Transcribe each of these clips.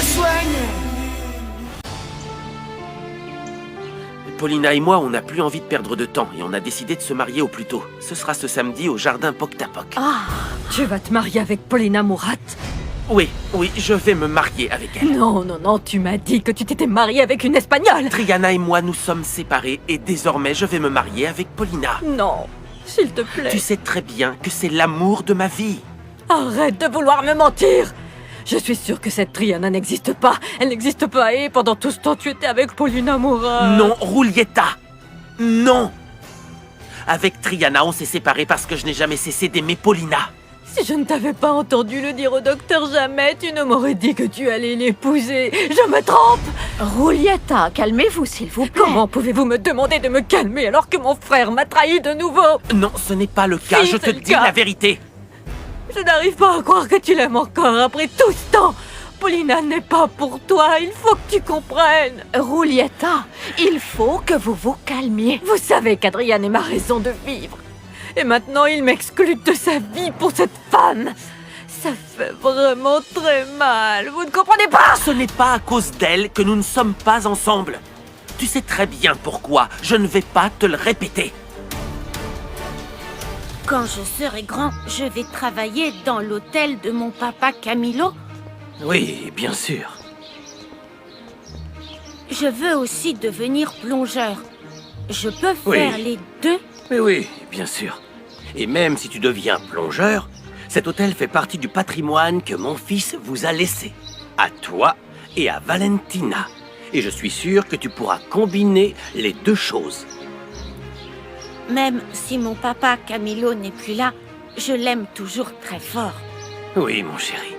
soigne. Paulina et moi, on n'a plus envie de perdre de temps et on a décidé de se marier au plus tôt. Ce sera ce samedi au jardin Poctapoc. Ah, tu vas te marier avec Paulina Murat? Oui, je vais me marier avec elle. Non, tu m'as dit que tu t'étais marié avec une Espagnole. Triana et moi, nous sommes séparés et désormais, je vais me marier avec Paulina. Non, s'il te plaît. Tu sais très bien que c'est l'amour de ma vie. Arrête de vouloir me mentir. Je suis sûre que cette Triana n'existe pas. Elle n'existe pas et pendant tout ce temps, tu étais avec Paulina Murat. Non, Rulieta. Non. Avec Triana, on s'est séparés parce que je n'ai jamais cessé d'aimer Paulina. Si je ne t'avais pas entendu le dire au docteur jamais, tu ne m'aurais dit que tu allais l'épouser. Je me trompe. Rulieta, calmez-vous s'il vous plaît. Comment pouvez-vous me demander de me calmer alors que mon frère m'a trahi de nouveau? Non, ce n'est pas le cas, Si, je te c'est le dis cas. la vérité. Je n'arrive pas à croire que tu l'aimes encore après tout ce temps. Paulina n'est pas pour toi, il faut que tu comprennes. Rulieta, il faut que vous vous calmiez. Vous savez qu'Adrian est ma raison de vivre. Et maintenant, il m'exclut de sa vie pour cette femme. Ça fait vraiment très mal, vous ne comprenez pas? Ce n'est pas à cause d'elle que nous ne sommes pas ensemble. Tu sais très bien pourquoi, je ne vais pas te le répéter. Quand je serai grand, je vais travailler dans l'hôtel de mon papa Camilo. Oui, bien sûr. Je veux aussi devenir plongeur. Je peux faire les deux? Oui, bien sûr. Et même si tu deviens plongeur, cet hôtel fait partie du patrimoine que mon fils vous a laissé. À toi et à Valentina. Et je suis sûr que tu pourras combiner les deux choses. Même si mon papa Camilo n'est plus là, je l'aime toujours très fort. Oui, mon chéri.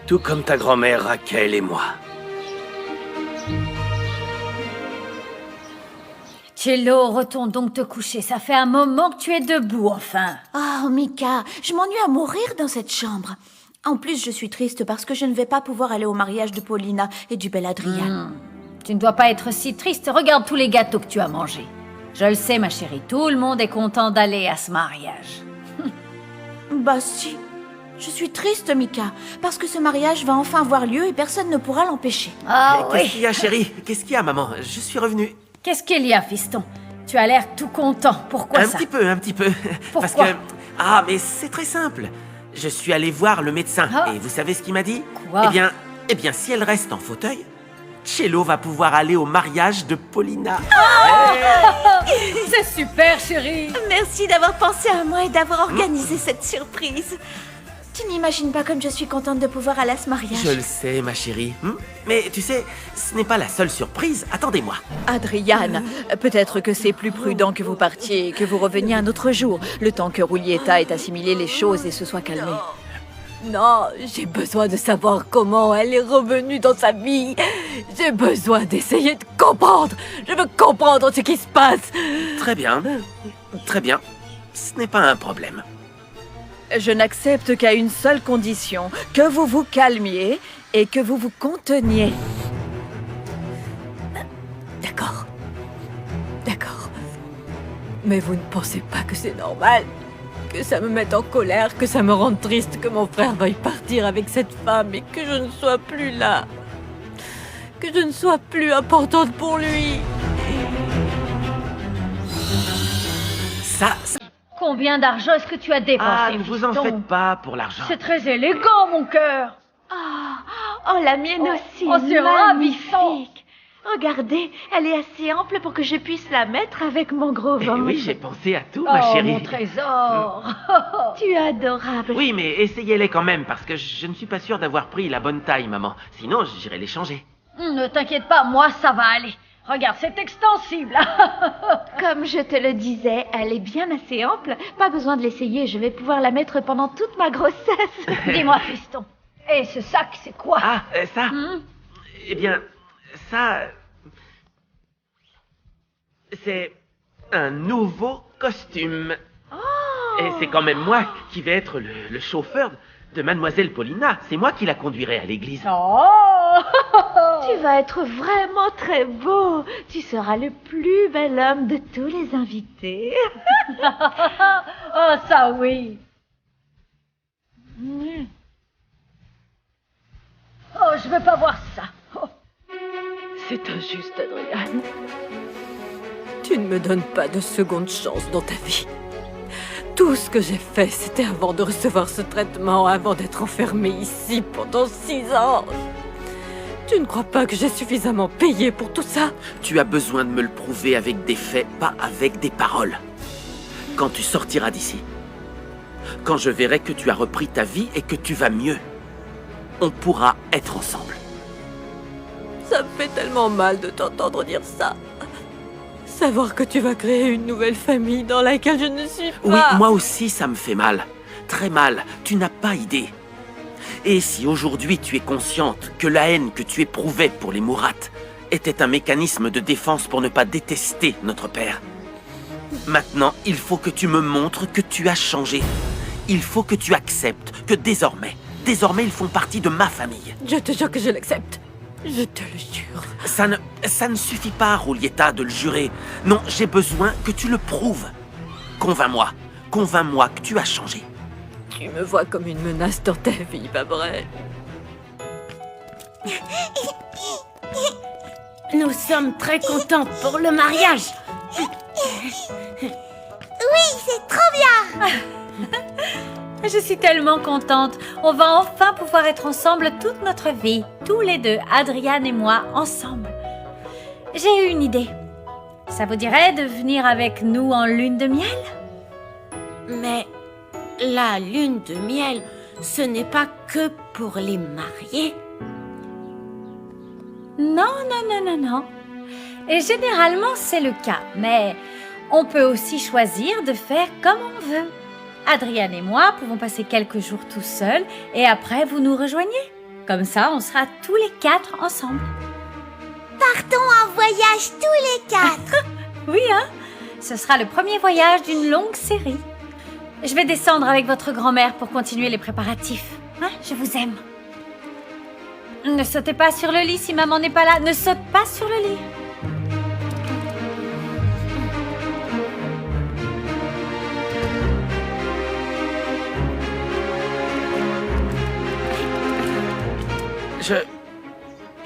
Tout comme ta grand-mère Raquel et moi. Cello, retourne donc te coucher. Ça fait un moment que tu es debout, enfin. Oh, Mika, je m'ennuie à mourir dans cette chambre. En plus, je suis triste parce que je ne vais pas pouvoir aller au mariage de Paulina et du bel Adrian. Tu ne dois pas être si triste. Regarde tous les gâteaux que tu as mangés. Je le sais, ma chérie. Tout le monde est content d'aller à ce mariage. Bah si. Je suis triste, Mika, parce que ce mariage va enfin avoir lieu et personne ne pourra l'empêcher. Ah Qu'est-ce oui. qu'il y a, chérie? Qu'est-ce qu'il y a, maman? Je suis revenu. Qu'est-ce qu'il y a, fiston? Tu as l'air tout content. Pourquoi ça? Un petit peu. Parce Pourquoi? que... Ah, mais c'est très simple. Je suis allé voir le médecin. Ah. Et vous savez ce qu'il m'a dit? Quoi? Eh bien, si elle reste en fauteuil, Cello va pouvoir aller au mariage de Paulina. C'est super, chérie. Merci d'avoir pensé à moi et d'avoir organisé cette surprise. Tu n'imagines pas comme je suis contente de pouvoir aller à ce mariage. Je le sais, ma chérie. Mais tu sais, ce n'est pas la seule surprise. Attendez-moi. Adrian, peut-être que c'est plus prudent que vous partiez et que vous reveniez un autre jour, le temps que Rulieta ait assimilé les choses et se soit calmée. Non, j'ai besoin de savoir comment elle est revenue dans sa vie. J'ai besoin d'essayer de comprendre. Je veux comprendre ce qui se passe. Très bien. Très bien. Ce n'est pas un problème. Je n'accepte qu'à une seule condition, que vous vous calmiez et que vous vous conteniez. D'accord. D'accord. Mais vous ne pensez pas que c'est normal? Que ça me mette en colère, que ça me rende triste que mon frère veuille partir avec cette femme et que je ne sois plus là? Que je ne sois plus importante pour lui? Ça... Combien d'argent est-ce que tu as dépensé, Ah, ne vous en fiston? faites pas pour l'argent. C'est très élégant, mon cœur. Oh, la mienne aussi, c'est ravissant. magnifique. Regardez, elle est assez ample pour que je puisse la mettre avec mon gros ventre. Oui, j'ai pensé à tout, ma chérie. Mon trésor. Tu es adorable. Oui, mais essayez-les quand même, parce que je ne suis pas sûre d'avoir pris la bonne taille, maman. Sinon, j'irai les changer. Ne t'inquiète pas, moi, ça va aller. Regarde, c'est extensible. Comme je te le disais, elle est bien assez ample. Pas besoin de l'essayer, je vais pouvoir la mettre pendant toute ma grossesse. Dis-moi, fiston. Et ce sac, c'est quoi? Ah, ça... Eh bien, ça... C'est un nouveau costume. Et c'est quand même moi qui vais être le chauffeur de Mademoiselle Paulina. C'est moi qui la conduirai à l'église. Oh. Tu vas être vraiment très beau. Tu seras le plus bel homme de tous les invités. Oh, ça oui. Oh, pas voir ça. Oh. C'est injuste, Adriane. Tu ne me donnes pas de seconde chance dans ta vie. Tout ce que j'ai fait, c'était avant de recevoir ce traitement, avant d'être enfermée ici pendant 6 ans. Tu ne crois pas que j'ai suffisamment payé pour tout ça? Tu as besoin de me le prouver avec des faits, pas avec des paroles. Quand tu sortiras d'ici, quand je verrai que tu as repris ta vie et que tu vas mieux, on pourra être ensemble. Ça me fait tellement mal de t'entendre dire ça. Savoir que tu vas créer une nouvelle famille dans laquelle je ne suis pas... Oui, moi aussi ça me fait mal. Très mal, tu n'as pas idée. Et si aujourd'hui tu es consciente que la haine que tu éprouvais pour les Murat était un mécanisme de défense pour ne pas détester notre père, maintenant il faut que tu me montres que tu as changé. Il faut que tu acceptes que désormais ils font partie de ma famille. Je te jure que je l'accepte. Je te le jure. Ça ne suffit pas, Rulieta, de le jurer. Non, j'ai besoin que tu le prouves. Convainc-moi que tu as changé. Tu me vois comme une menace dans ta vie, pas vrai? Nous sommes très contentes pour le mariage. Oui, c'est trop bien. Je suis tellement contente. On va enfin pouvoir être ensemble toute notre vie. Tous les deux, Adriane et moi, ensemble. J'ai eu une idée. Ça vous dirait de venir avec nous en lune de miel? Mais la lune de miel, ce n'est pas que pour les mariés. Non. Et généralement, c'est le cas. Mais on peut aussi choisir de faire comme on veut. Adriane et moi pouvons passer quelques jours tout seuls et après vous nous rejoignez. Comme ça, on sera tous les 4 ensemble. Partons en voyage tous les 4. Oui, hein? Ce sera le premier voyage d'une longue série. Je vais descendre avec votre grand-mère pour continuer les préparatifs. Hein? Je vous aime. Ne sautez pas sur le lit si maman n'est pas là. Ne saute pas sur le lit.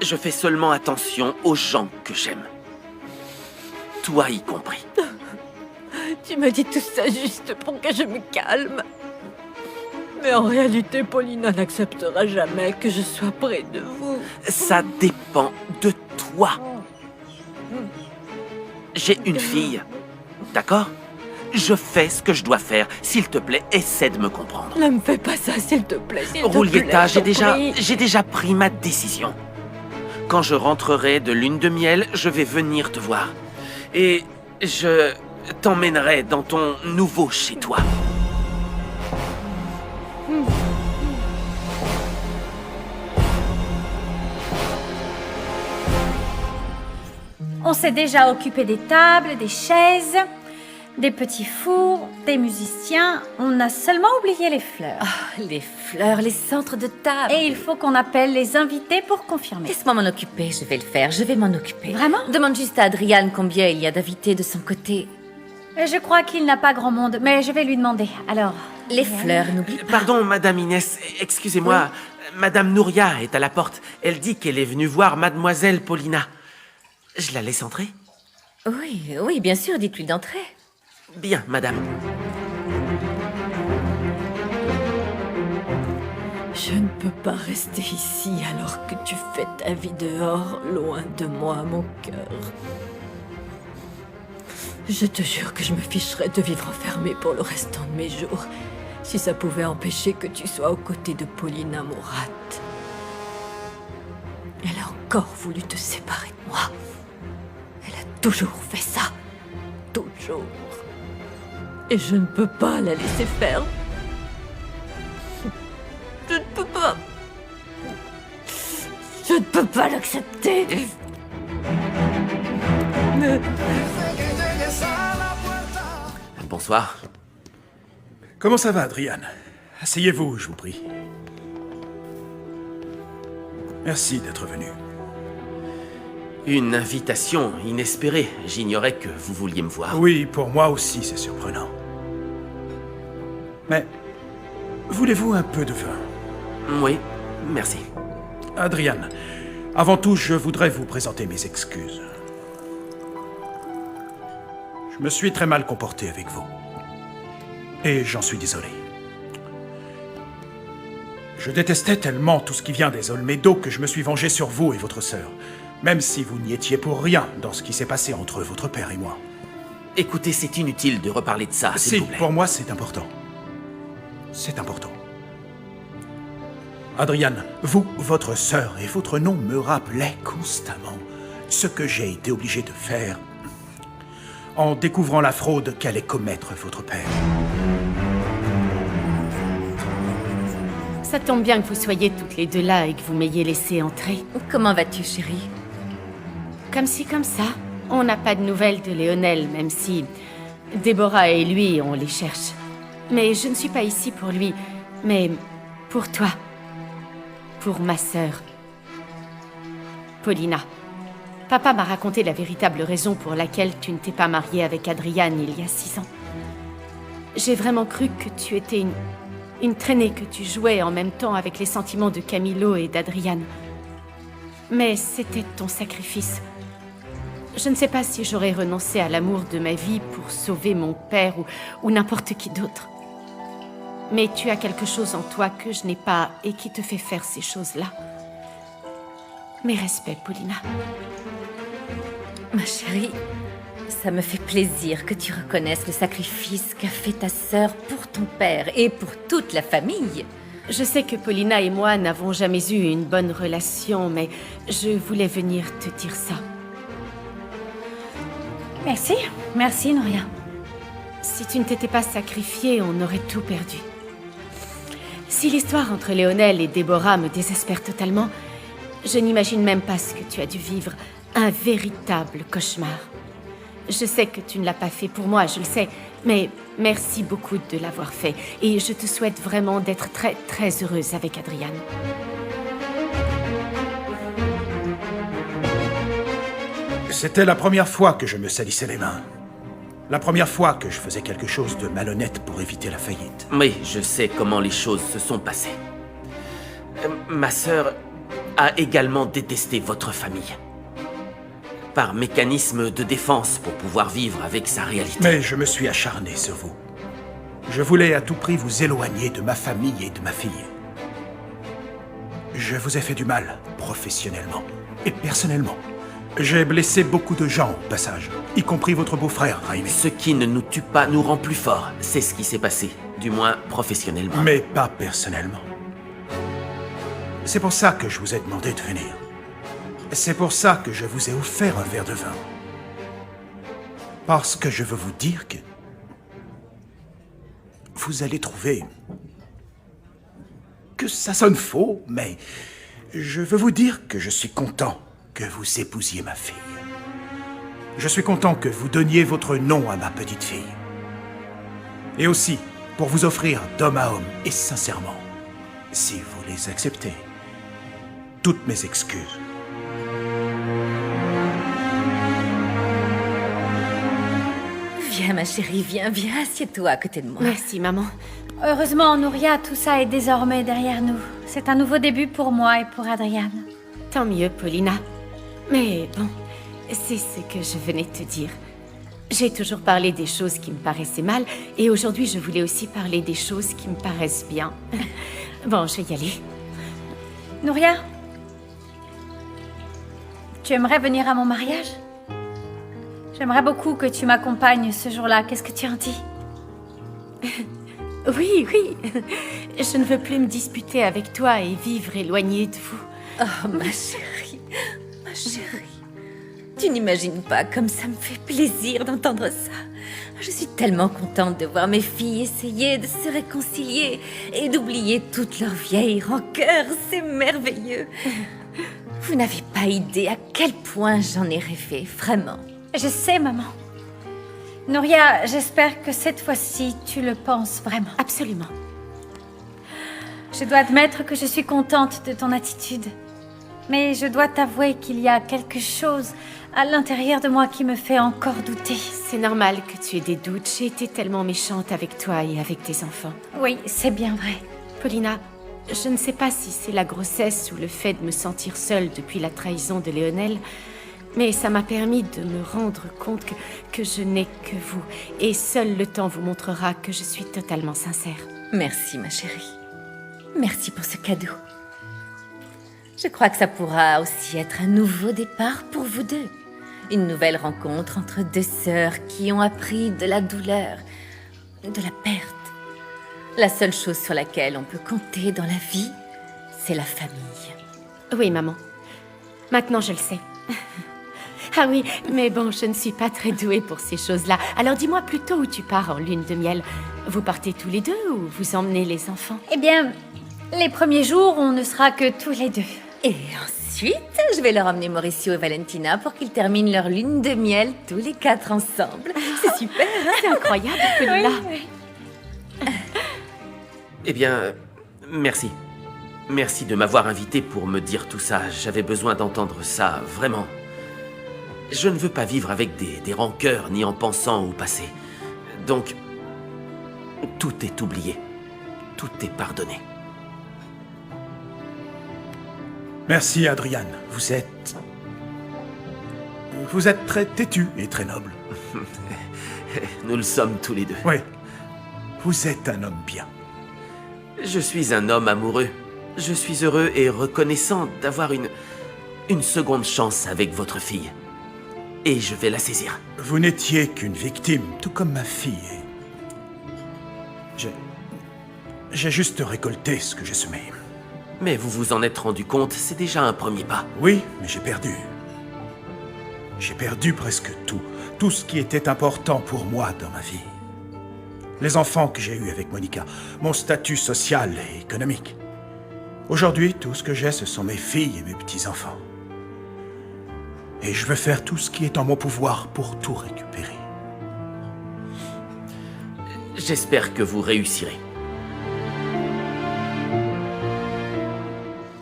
Je fais seulement attention aux gens que j'aime. Toi y compris. Tu me dis tout ça juste pour que je me calme. Mais en réalité, Paulina n'acceptera jamais que je sois près de vous. Ça dépend de toi. J'ai une fille, d'accord? Je fais ce que je dois faire. S'il te plaît, essaie de me comprendre. Ne me fais pas ça, s'il te plaît. Rulieta, j'ai déjà pris ma décision. Quand je rentrerai de lune de miel, je vais venir te voir. Et je t'emmènerai dans ton nouveau chez-toi. On s'est déjà occupé des tables, des chaises, des petits fours, des musiciens. On a seulement oublié les fleurs. Les fleurs, les centres de table. Et il faut qu'on appelle les invités pour confirmer. Laisse-moi m'en occuper, je vais le faire, je vais m'en occuper. Vraiment? Demande juste à Adriane combien il y a d'invités de son côté. Je crois qu'il n'a pas grand monde, mais je vais lui demander. Alors... Les fleurs, n'oublie pas. Pardon, Madame Inès, excusez-moi. Oui. Madame Nouria est à la porte. Elle dit qu'elle est venue voir Mademoiselle Paulina. Je la laisse entrer? Oui, bien sûr, dites-lui d'entrer. Bien, madame. Je ne peux pas rester ici alors que tu fais ta vie dehors, loin de moi, mon cœur. Je te jure que je me ficherais de vivre enfermée pour le restant de mes jours, si ça pouvait empêcher que tu sois aux côtés de Paulina Murat. Elle a encore voulu te séparer de moi. Elle a toujours fait ça. Toujours. Et je ne peux pas la laisser faire. Je ne peux pas. Je ne peux pas l'accepter. Bonsoir. Comment ça va, Adriane? Asseyez-vous, je vous prie. Merci d'être venu. Une invitation inespérée. J'ignorais que vous vouliez me voir. Oui, pour moi aussi, c'est surprenant. Mais, voulez-vous un peu de vin? Oui, merci. Adrian, avant tout, je voudrais vous présenter mes excuses. Je me suis très mal comporté avec vous. Et j'en suis désolé. Je détestais tellement tout ce qui vient des Olmedo que je me suis vengé sur vous et votre sœur, même si vous n'y étiez pour rien dans ce qui s'est passé entre votre père et moi. Écoutez, c'est inutile de reparler de ça, s'il Si, vous plaît. pour moi, c'est important. C'est important. Adrian, vous, votre sœur et votre nom me rappelaient constamment ce que j'ai été obligé de faire en découvrant la fraude qu'allait commettre votre père. Ça tombe bien que vous soyez toutes les deux là et que vous m'ayez laissé entrer. Comment vas-tu, chérie? Comme ci, comme ça. On n'a pas de nouvelles de Léonel, même si Déborah et lui, on les cherche. Mais je ne suis pas ici pour lui, mais pour toi. Pour ma sœur. Paulina. Papa m'a raconté la véritable raison pour laquelle tu ne t'es pas mariée avec Adrian il y a 6 ans. J'ai vraiment cru que tu étais une traînée, que tu jouais en même temps avec les sentiments de Camilo et d'Adrian. Mais c'était ton sacrifice. Je ne sais pas si j'aurais renoncé à l'amour de ma vie pour sauver mon père ou n'importe qui d'autre. Mais tu as quelque chose en toi que je n'ai pas et qui te fait faire ces choses-là. Mes respects, Paulina. Ma chérie, ça me fait plaisir que tu reconnaisses le sacrifice qu'a fait ta sœur pour ton père et pour toute la famille. Je sais que Paulina et moi n'avons jamais eu une bonne relation, mais je voulais venir te dire ça. Merci. Merci, Nouria. Si tu ne t'étais pas sacrifiée, on aurait tout perdu. Si l'histoire entre Léonel et Déborah me désespère totalement, je n'imagine même pas ce que tu as dû vivre. Un véritable cauchemar. Je sais que tu ne l'as pas fait pour moi, je le sais, mais merci beaucoup de l'avoir fait. Et je te souhaite vraiment d'être très, très heureuse avec Adrian. C'était la première fois que je me salissais les mains. La première fois que je faisais quelque chose de malhonnête pour éviter la faillite. Oui, je sais comment les choses se sont passées. Ma sœur a également détesté votre famille. Par mécanisme de défense pour pouvoir vivre avec sa réalité. Mais je me suis acharné sur vous. Je voulais à tout prix vous éloigner de ma famille et de ma fille. Je vous ai fait du mal, professionnellement et personnellement. J'ai blessé beaucoup de gens au passage, y compris votre beau-frère, Raimi. Ce qui ne nous tue pas nous rend plus forts. C'est ce qui s'est passé, du moins professionnellement. Mais pas personnellement. C'est pour ça que je vous ai demandé de venir. C'est pour ça que je vous ai offert un verre de vin. Parce que je veux vous dire que vous allez trouver que ça sonne faux, mais je veux vous dire que je suis content que vous épousiez ma fille. Je suis content que vous donniez votre nom à ma petite fille. Et aussi pour vous offrir d'homme à homme et sincèrement, si vous les acceptez, toutes mes excuses. Viens, ma chérie, viens, assieds-toi à côté de moi. Merci, maman. Heureusement, Nouria, tout ça est désormais derrière nous. C'est un nouveau début pour moi et pour Adrian. Tant mieux, Paulina. Mais bon, c'est ce que je venais te dire. J'ai toujours parlé des choses qui me paraissaient mal, et aujourd'hui, je voulais aussi parler des choses qui me paraissent bien. Bon, je vais y aller. Nouria, tu aimerais venir à mon mariage? J'aimerais beaucoup que tu m'accompagnes ce jour-là. Qu'est-ce que tu en dis? Oui. Je ne veux plus me disputer avec toi et vivre éloignée de vous. Oh, ma chérie, ma chérie. Tu n'imagines pas comme ça me fait plaisir d'entendre ça. Je suis tellement contente de voir mes filles essayer de se réconcilier et d'oublier toutes leurs vieilles rancœurs. C'est merveilleux. Vous n'avez pas idée à quel point j'en ai rêvé, vraiment. Je sais, maman. Nouria, j'espère que cette fois-ci, tu le penses vraiment. Absolument. Je dois admettre que je suis contente de ton attitude. Mais je dois t'avouer qu'il y a quelque chose à l'intérieur de moi qui me fait encore douter. C'est normal que tu aies des doutes. J'ai été tellement méchante avec toi et avec tes enfants. Oui, c'est bien vrai. Paulina, Je ne sais pas si c'est la grossesse ou le fait de me sentir seule depuis la trahison de Léonel, mais ça m'a permis de me rendre compte que je n'ai que vous. Et seul le temps vous montrera que je suis totalement sincère. Merci, ma chérie. Merci pour ce cadeau. Je crois que ça pourra aussi être un nouveau départ pour vous deux. Une nouvelle rencontre entre deux sœurs qui ont appris de la douleur, de la perte. La seule chose sur laquelle on peut compter dans la vie, c'est la famille. Oui, maman. Maintenant, je le sais. Ah oui, mais bon, je ne suis pas très douée pour ces choses-là. Alors dis-moi plutôt où tu pars en lune de miel. Vous partez tous les deux ou vous emmenez les enfants? Eh bien, les premiers jours, on ne sera que tous les deux. Et ensuite, je vais leur emmener Mauricio et Valentina pour qu'ils terminent leur lune de miel tous les 4 ensemble. C'est super, hein? C'est incroyable, Paulina. Oui. Eh bien, merci. Merci de m'avoir invité pour me dire tout ça. J'avais besoin d'entendre ça, vraiment. Je ne veux pas vivre avec des rancœurs ni en pensant au passé. Donc, tout est oublié. Tout est pardonné. Merci, Adrian. Vous êtes très têtu et très noble. Nous le sommes tous les deux. Oui. Vous êtes un homme bien. Je suis un homme amoureux. Je suis heureux et reconnaissant d'avoir une seconde chance avec votre fille. Et je vais la saisir. Vous n'étiez qu'une victime, tout comme ma fille. J'ai juste récolté ce que j'ai semé. Mais vous vous en êtes rendu compte, c'est déjà un premier pas. Oui, mais j'ai perdu. J'ai perdu presque tout. Tout ce qui était important pour moi dans ma vie. Les enfants que j'ai eus avec Monica, mon statut social et économique. Aujourd'hui, tout ce que j'ai, ce sont mes filles et mes petits-enfants. Et je veux faire tout ce qui est en mon pouvoir pour tout récupérer. J'espère que vous réussirez.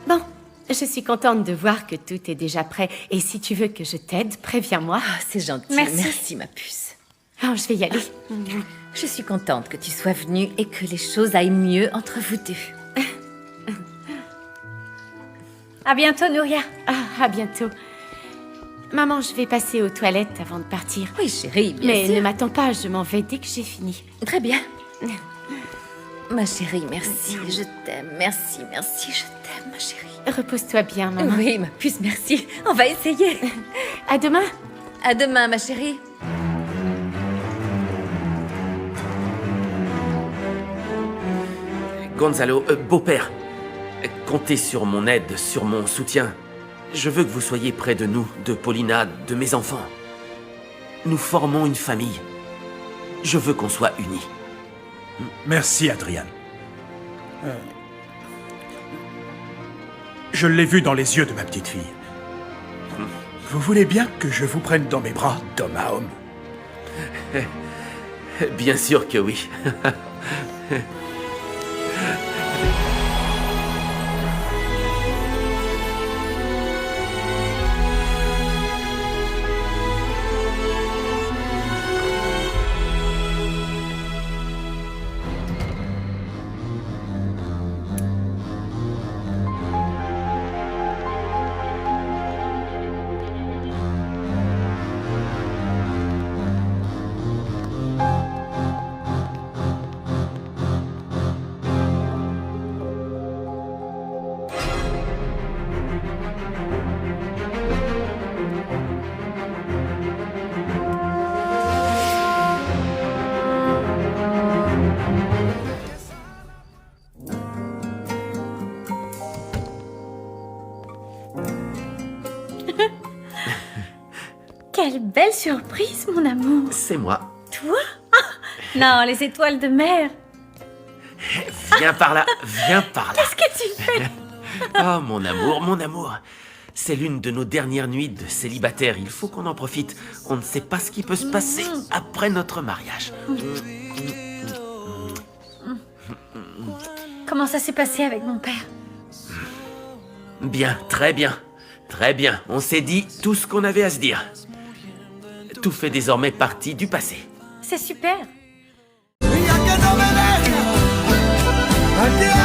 Bon, je suis contente de voir que tout est déjà prêt. Et si tu veux que je t'aide, préviens-moi. Ah, c'est gentil. Merci. Ma puce. Alors, je vais y aller. Je suis contente que tu sois venue et que les choses aillent mieux entre vous deux. À bientôt, Nouria. Ah, à bientôt. Maman, je vais passer aux toilettes avant de partir. Oui, chérie, bien Mais sûr. ne m'attends pas, je m'en vais dès que j'ai fini. Très bien. Ma chérie, merci. Je t'aime. Merci, je t'aime, ma chérie. Repose-toi bien, maman. Oui, ma puce, merci. On va essayer. À demain. À demain, ma chérie. Gonzalo, beau-père, comptez sur mon aide, sur mon soutien. Je veux que vous soyez près de nous, de Paulina, de mes enfants. Nous formons une famille. Je veux qu'on soit unis. Merci, Adrian. Je l'ai vu dans les yeux de ma petite fille. Vous voulez bien que je vous prenne dans mes bras, d'homme à homme? Bien sûr que oui. Quelle belle surprise, mon amour. C'est moi. Toi? Non, les étoiles de mer. Viens par là, viens par là. Qu'est-ce que tu fais? Oh, mon amour, mon amour. C'est l'une de nos dernières nuits de célibataire. Il faut qu'on en profite. On ne sait pas ce qui peut se passer après notre mariage. Comment ça s'est passé avec mon père? Bien, très bien. Très bien. On s'est dit tout ce qu'on avait à se dire. Tout fait désormais partie du passé. C'est super. Adiós.